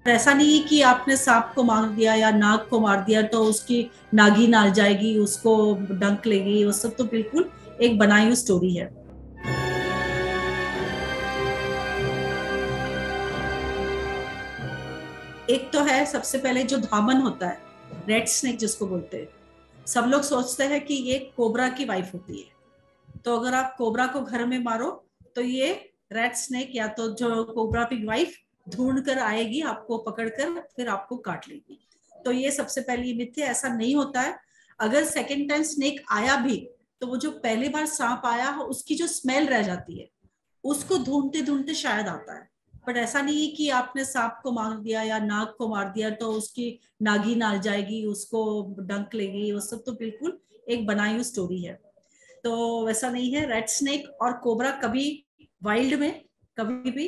ऐसा नहीं है कि आपने सांप को मार दिया या नाग को मार दिया तो उसकी नागिन आ जाएगी, उसको डंक लेगी, वो सब तो बिल्कुल एक बनाई हुई स्टोरी है। एक तो है सबसे पहले जो धामन होता है, रेड स्नेक जिसको बोलते हैं। सब लोग सोचते हैं कि ये कोबरा की वाइफ होती है। तो अगर आप कोबरा को घर में मारो तो ये रेड स्नेक या तो जो कोबरा की वाइफ ढूंढ कर आएगी, आपको पकड़कर फिर आपको काट लेगी। तो ये सबसे पहली मिथ है, ऐसा नहीं होता है। अगर सेकेंड टाइम स्नेक आया भी तो वो जो पहली बार सांप आया है उसकी जो स्मेल रह जाती है उसको ढूंढते ढूंढते शायद आता है। बट ऐसा नहीं है कि आपने सांप को मार दिया या नाग को मार दिया तो उसकी नागिन आ जाएगी, उसको डंक लेगी, वो सब तो बिल्कुल एक बनाई हुई स्टोरी है। तो वैसा नहीं है। रेड स्नेक और कोबरा कभी वाइल्ड में कभी भी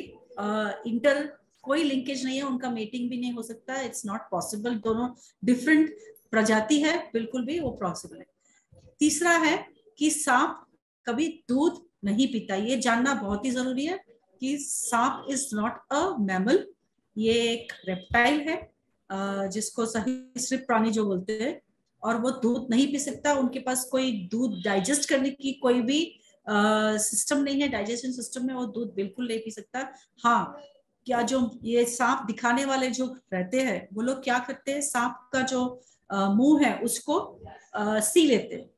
इंटर कोई लिंकेज नहीं है, उनका मेटिंग भी नहीं हो सकता, इट्स नॉट पॉसिबल। दोनों डिफरेंट प्रजाति है, बिल्कुल भी वो पॉसिबल है। तीसरा है कि सांप कभी दूध नहीं पीता। ये जानना बहुत ही जरूरी है कि सांप इज नॉट अ मैमल, ये एक रेप्टाइल है, जिसको सरीसृप प्राणी जो बोलते हैं। और वो दूध नहीं पी सकता, उनके पास कोई दूध डाइजेस्ट करने की कोई भी सिस्टम नहीं है, डाइजेशन सिस्टम में वो दूध बिल्कुल नहीं पी सकता। हाँ, क्या जो ये सांप दिखाने वाले जो रहते हैं वो लोग क्या करते हैं, सांप का जो मुंह है उसको सी लेते हैं,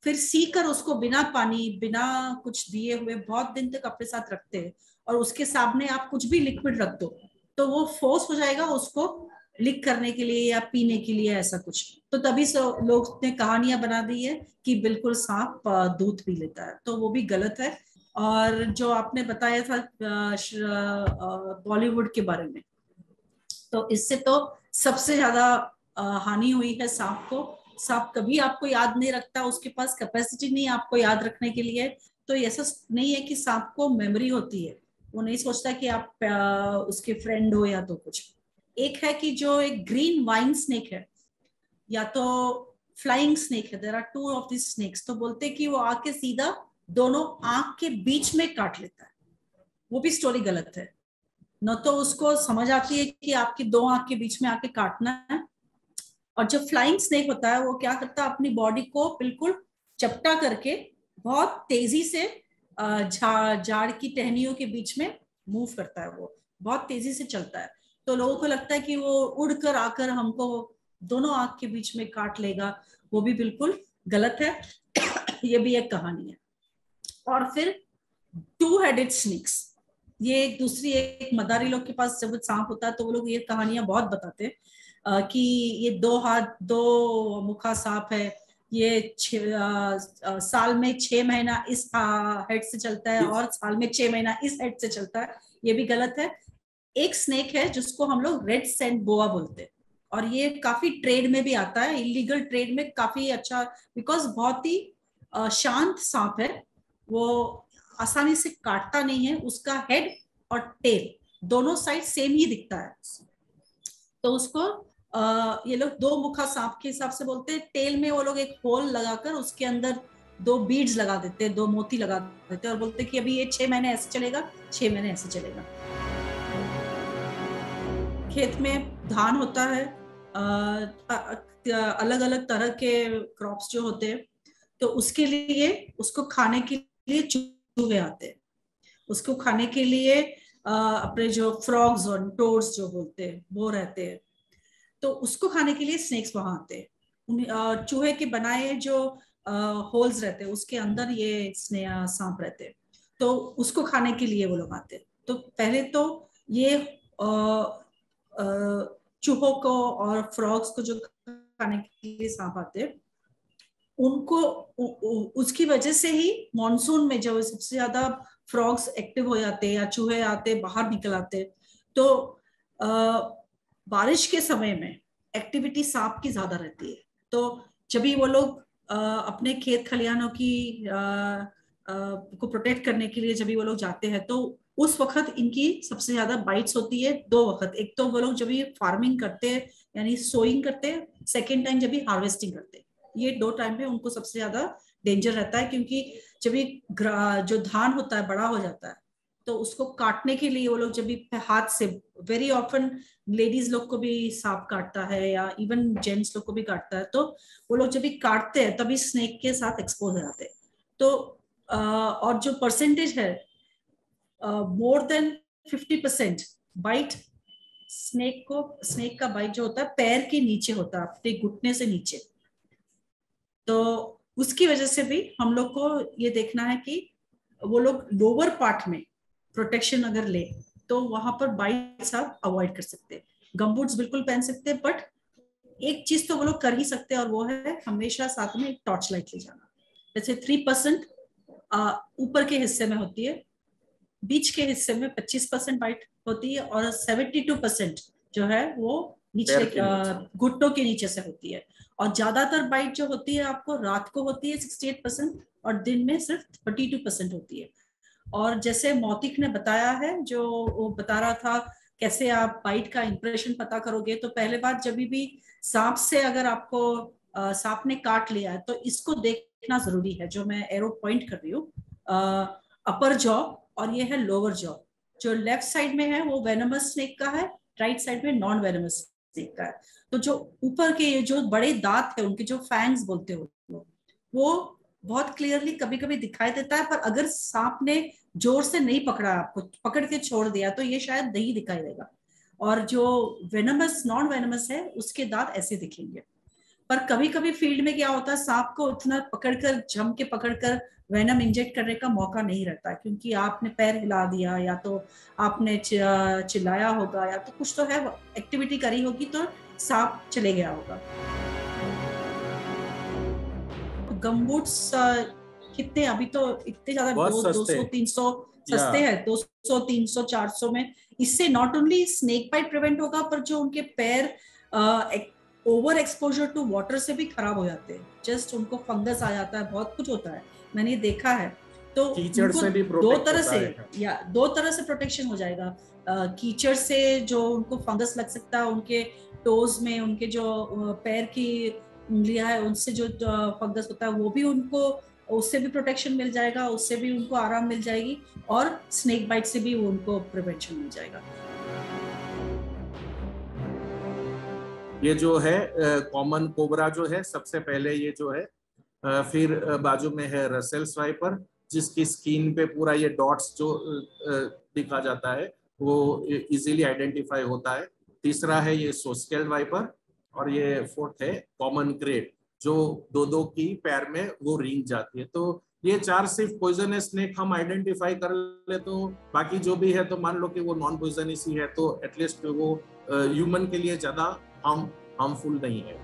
फिर सी कर उसको बिना पानी बिना कुछ दिए हुए बहुत दिन तक अपने साथ रखते हैं। और उसके सामने आप कुछ भी लिक्विड रख दो तो वो फोर्स हो जाएगा उसको लिक करने के लिए या पीने के लिए, ऐसा कुछ। तो तभी से लोग ने कहानियां बना दी है कि बिल्कुल सांप दूध पी लेता है, तो वो भी गलत है। और जो आपने बताया था बॉलीवुड के बारे में, तो इससे तो सबसे ज्यादा हानि हुई है सांप को। सांप कभी आपको याद नहीं रखता, उसके पास कैपेसिटी नहीं है आपको याद रखने के लिए। तो ऐसा नहीं है कि सांप को मेमोरी होती है, वो नहीं सोचता कि आप उसके फ्रेंड हो या तो कुछ। एक है कि जो एक ग्रीन वाइन स्नेक है या तो फ्लाइंग स्नेक है, there are two of this snakes, तो बोलते हैं कि वो आके सीधा दोनों आंख के बीच में काट लेता है। वो भी स्टोरी गलत है। न तो उसको समझ आती है कि आपकी दो आंख के बीच में आके काटना है। और जो फ्लाइंग स्नेक होता है वो क्या करता है, अपनी बॉडी को बिल्कुल चपटा करके बहुत तेजी से झाड़ की टहनियों के बीच में मूव करता है, वो बहुत तेजी से चलता है। तो लोगों को लगता है कि वो उड़कर आकर हमको दोनों आंख के बीच में काट लेगा, वो भी बिल्कुल गलत है। ये भी एक कहानी है। और फिर टू हेडेड स्नेक्स, ये एक दूसरी एक मदारी लोग के पास जब सांप होता है तो वो लोग ये कहानियां बहुत बताते हैं कि ये दो हाथ दो मुखा सांप है, ये साल में 6 महीना इस हेड से चलता है और साल में 6 महीना इस हेड से चलता है। ये भी गलत है। एक स्नेक है जिसको हम लोग रेड सैंड बोआ बोलते हैं, और ये काफी ट्रेड में भी आता है, इलीगल ट्रेड में काफी अच्छा, बिकॉज बहुत ही शांत सांप है। वो आसानी से काटता नहीं है, उसका हेड और टेल दोनों साइड सेम ही दिखता है। तो उसको ये लोग दो मुखा सांप के हिसाब से बोलते हैं। टेल में वो लोग एक होल लगाकर उसके अंदर दो बीड्स लगा देते हैं, दो मोती लगा देते हैं और बोलते हैं कि अभी ये 6 महीने ऐसे चलेगा, 6 महीने ऐसे चलेगा। खेत में धान होता है, अलग अलग तरह के क्रॉप्स जो होते हैं, तो उसके लिए उसको खाने के लिए चूहे आते हैं। उसको खाने के लिए अपने जो फ्रॉग्स और टोड्स जो बोलते हैं वो रहते हैं, तो उसको खाने के लिए स्नेक्स वहां आते हैं। चूहे के बनाए जो होल्स रहते हैं उसके अंदर ये सांप रहते हैं, तो उसको खाने के लिए वो लोग आते हैं। तो पहले तो ये चूहों को और फ्रॉग्स को जो खाने के लिए सांप आते हैं उनको उसकी वजह से ही मॉनसून में जब सबसे ज्यादा फ्रॉग्स एक्टिव हो जाते हैं या चूहे आते बाहर निकल आते, तो बारिश के समय में एक्टिविटी सांप की ज्यादा रहती है। तो जब भी वो लोग अपने खेत खलिहानों की को प्रोटेक्ट करने के लिए जब भी वो लोग जाते हैं तो उस वक्त इनकी सबसे ज्यादा बाइट्स होती है। दो वक्त, एक तो वो लोग जब भी फार्मिंग करते हैं यानी सोइंग करते हैं, सेकेंड टाइम जब भी हार्वेस्टिंग करते हैं, ये दो टाइम पे उनको सबसे ज्यादा डेंजर रहता है। क्योंकि जब ये जो धान होता है बड़ा हो जाता है तो उसको काटने के लिए वो लोग जब भी हाथ से, वेरी ऑफन लेडीज लोग को भी सांप काटता है या इवन जेंट्स लोग को भी काटता है, तो वो लोग जब भी काटते हैं तभी स्नेक के साथ एक्सपोज हो जाते हैं। तो और जो परसेंटेज है, मोर देन 50% बाइट स्नेक का बाइट जो होता है पैर के नीचे होता है, अपने घुटने से नीचे। तो उसकी वजह से भी हम लोग को ये देखना है कि वो लोग लोअर पार्ट में प्रोटेक्शन अगर ले तो वहां पर बाइट्स आप अवॉइड कर सकते हैं। गमबूट्स बिल्कुल पहन सकते हैं, बट एक चीज तो वो लोग कर ही सकते हैं, और वो है हमेशा साथ में एक टॉर्च लाइट ले जाना। जैसे 3% ऊपर के हिस्से में होती है, बीच के हिस्से में 25% बाइट होती है, और 72% जो है वो नीचे घुटनों के नीचे से होती है। और ज्यादातर बाइट जो होती है आपको रात को होती है 68%, और दिन में सिर्फ 32% होती है। और जैसे मौतिक ने बताया है, जो वो बता रहा था कैसे आप बाइट का इंप्रेशन पता करोगे, तो पहले बात जब भी सांप से अगर आपको सांप ने काट लिया है तो इसको देखना जरूरी है, जो मैं एरो पॉइंट कर रही हूँ, अपर जॉ और ये है लोअर जॉ। जो लेफ्ट साइड में है वो वेनमस स्नेक का है, राइट साइड में नॉन वेनमस स्नेक का है। तो जो ऊपर के जो बड़े दांत है, उनके जो फैंग्स बोलते हो, वो बहुत क्लियरली कभी कभी दिखाई देता है, पर अगर सांप ने जोर से नहीं पकड़ा, आपको पकड़ के छोड़ दिया, तो ये शायद नहीं दिखाई देगा। और जो वेनमस नॉन वेनमस है उसके दांत ऐसे दिखेंगे। पर कभी कभी फील्ड में क्या होता है, सांप को उतना पकड़कर जम के पकड़कर वेनम इंजेक्ट करने का मौका नहीं रहता है, क्योंकि आपने पैर हिला दिया या तो आपने चिल्लाया होगा या तो कुछ तो है एक्टिविटी करी होगी, तो सांप चले गया होगा। गमबूट्स कितने अभी तो इतने ज्यादा 200-300 सस्ते हैं, 200-300 400 में। इससे not only snake bite prevent होगा, पर जो उनके पैर ओवर एक्सपोजर टू वाटर से भी खराब हो जाते हैं, जस्ट उनको फंगस आ जाता है, बहुत कुछ होता है, मैंने देखा है। तो कीचड़ से भी दो तरह से प्रोटेक्शन हो जाएगा। कीचड़ से जो उनको फंगस लग सकता है उनके टोज में, उनके जो पैर की उंगलियां है उनसे जो फंगस होता है वो भी उनको, उससे भी प्रोटेक्शन मिल जाएगा, उससे भी उनको आराम मिल जाएगी, और स्नेक बाइट से भी उनको प्रिवेंशन मिल जाएगा। ये जो है कॉमन कोबरा जो है सबसे पहले, ये जो है फिर बाजू में है रसेल्स वाइपर, जिसकी स्किन पे पूरा ये डॉट्स जो दिखा जाता है वो इजीली आइडेंटिफाई होता है। तीसरा है ये सोस्केल वाइपर, और ये फोर्थ है कॉमन ग्रेट, जो दो की पैर में वो रिंग जाती है। तो ये 4 सिर्फ पॉइजनस स्नेक हम आइडेंटिफाई कर ले, तो बाकी जो भी है तो मान लो कि वो नॉन पॉइजनस ही है, तो एटलीस्ट वो ह्यूमन के लिए ज्यादा हार्मफुल नहीं है।